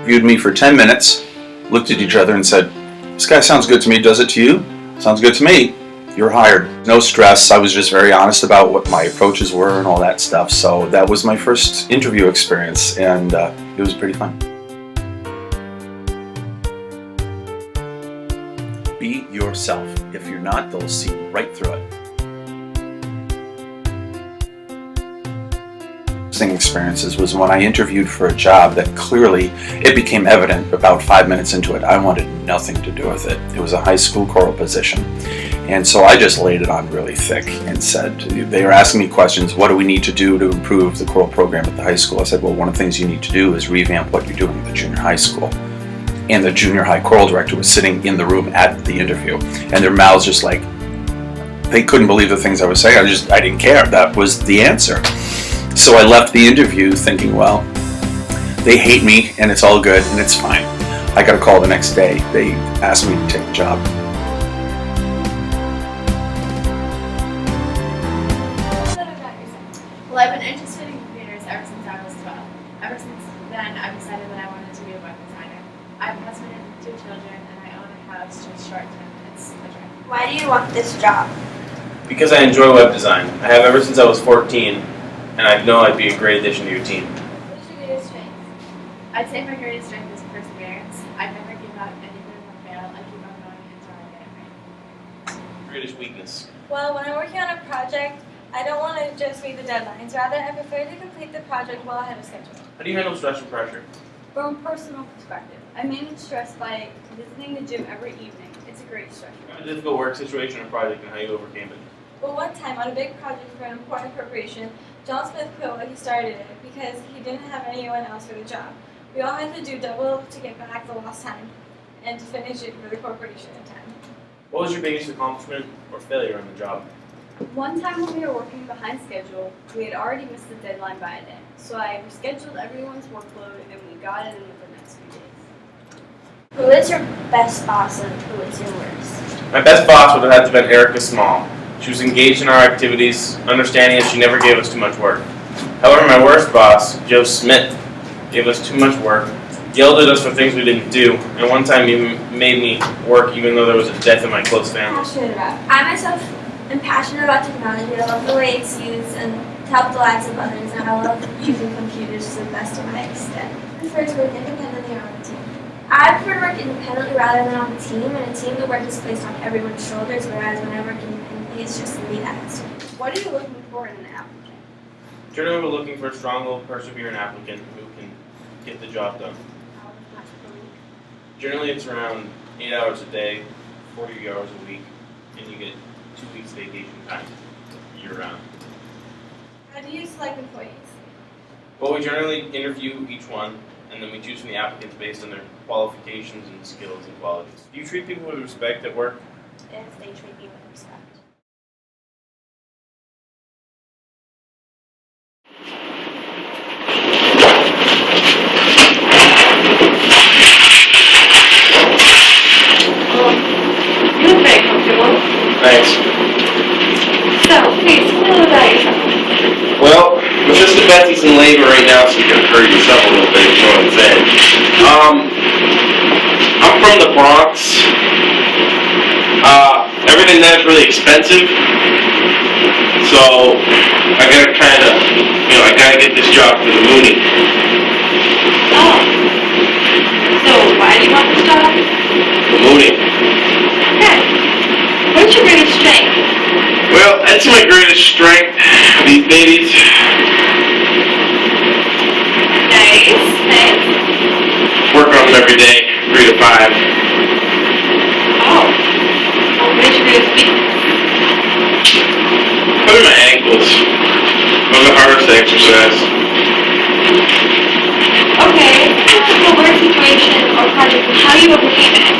Viewed me for 10 minutes, looked at each other and said, "This guy sounds good to me. Does it to you? Sounds good to me. You're hired." No stress. I was just very honest about what my approaches were and all that stuff. So that was my first interview experience, and it was pretty fun. Be yourself. If you're not, they'll see right through it. Experiences was when I interviewed for a job that clearly it became evident about 5 minutes into it I wanted nothing to do with it. It was a high school choral position, and so I just laid it on really thick and said, they were asking me questions, what do we need to do to improve the choral program at the high school? I said, well, one of the things you need to do is revamp what you're doing at the junior high school. And the junior high choral director was sitting in the room at the interview, and their mouths just like, they couldn't believe the things I was saying. I didn't care. That was the answer. So I left the interview thinking, well, they hate me and it's all good and it's fine. I got a call the next day. They asked me to take the job. Well, I've been interested in computers ever since I was 12. Ever since then, I've decided that I wanted to be a web designer. I have a husband and 2 children, and I own a house just short term. It's a dream. Why do you want this job? Because I enjoy web design. I have ever since I was 14, and I know I'd be a great addition to your team. What is your greatest strength? I'd say my greatest strength is perseverance. I never give up, and even if I fail, I keep on going until I get it right. Greatest weakness? Well, when I'm working on a project, I don't want to just meet the deadlines. Rather, I prefer to complete the project well ahead of schedule. How do you handle stress and pressure? From a personal perspective, I manage stress by visiting the gym every evening. It's a great stress You have reliever. a difficult work situation or project and how you overcame it. Well, one time on a big project for an important corporation, John Smith quit while he started it because he didn't have anyone else for the job. We all had to do double to get back the lost time and to finish it for the corporation in time. What was your biggest accomplishment or failure on the job? One time when we were working behind schedule, we had already missed the deadline by a day. So I rescheduled everyone's workload and we got it in with the next few days. Who is your best boss and who is your worst? My best boss would have had to have been Erica Small. She was engaged in our activities, understanding that she never gave us too much work. However, my worst boss, Joe Smith, gave us too much work, yelled at us for things we didn't do, and one time he made me work even though there was a death in my close family. I myself am passionate about technology. I love the way it's used and to help the lives of others, and I love using computers to the best of my extent. I prefer to work independently or on a team. I prefer to work independently rather than on a team. In a team, the work is placed on everyone's shoulders, whereas when I work independently, it's just me that has to. What are you looking for in an applicant? Generally, we're looking for a strong, will, persevering applicant who can get the job done. Generally, it's around 8 hours a day, 40 hours a week, and you get 2 weeks vacation time year-round. How do you select employees? Well, we generally interview each one, and then we choose from the applicants based on their qualifications and skills and qualities. Do you treat people with respect at work? If they treat you with respect. You look very comfortable. Thanks. So, please, tell me a little about yourself. Well, Mr. Betsy's in labor right now, so you can hurry yourself a little bit, you know what I'm saying. I'm from the Bronx. Everything there is really expensive. So, I gotta I gotta get this job for the Mooney. Oh. So, why do you want this job? The Mooney. Okay. What's your greatest strength? Well, that's my greatest strength, these babies. Nice. Nice. Work on them every day, 3 to 5. Oh. Well, what is your greatest weakness? Probably my ankles. Those are the hardest to exercise. Okay. Typical work situation or project, how do you overcame it?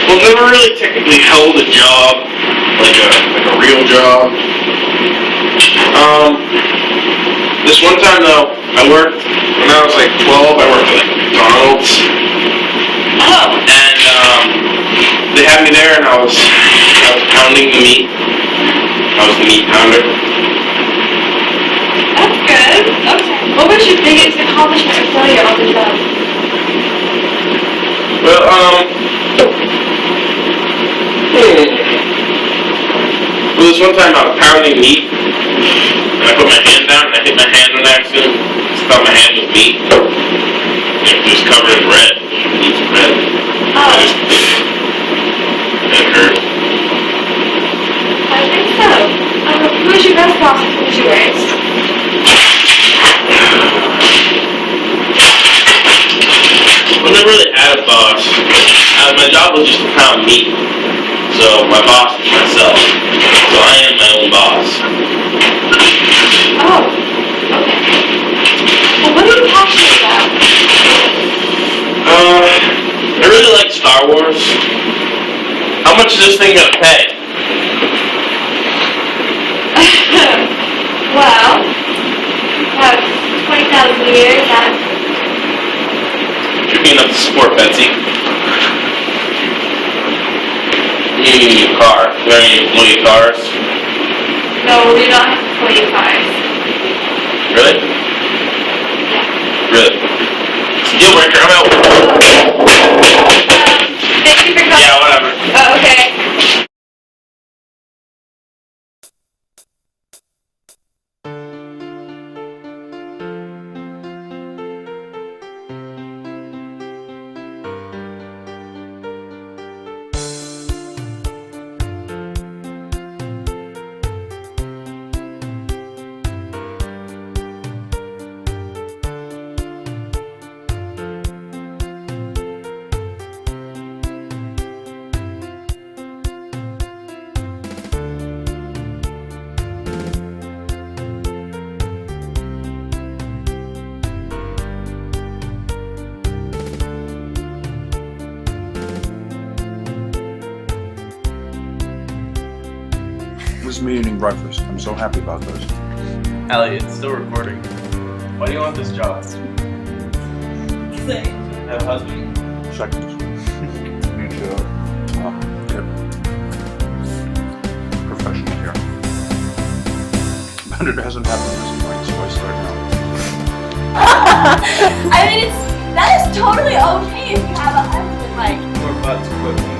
Well, never really technically held a job, like a real job. This one time though, I worked, when I was like 12, I worked at like McDonald's. Oh. And they had me there and I was pounding the meat. I was the meat pounder. That's good. Okay. What was your biggest accomplishment or failure on the job? Well, Well, this one time I was pounding meat, and I put my hand down, and I hit my hand on accident. I thought my hand was meat. It was covered in red. Meat's red. Oh, It hurt. I think so. Who was your best boss and who was your worst? Well, I never really had a boss. My job was just to pound meat. So my boss was myself. So I am my own boss. Oh, okay. Well, what are you passionate about? I really like Star Wars. How much is this thing gonna pay? Well, about 20,000 a year, that Should be enough to support Betsy. You need a new car. Do you have any employee cars? no, we don't have employee cars. Really? Really? Deal breaker, I'm out. Thank you for coming. Yeah, whatever. Oh, okay. This me eating breakfast. I'm so happy about this. Allie, it's still recording. Why do you want this job? Have a husband? Seconds. Need to get professional here. But it hasn't happened this point, so I start now. I mean, that is totally okay if you have a husband, like. More butts quickly.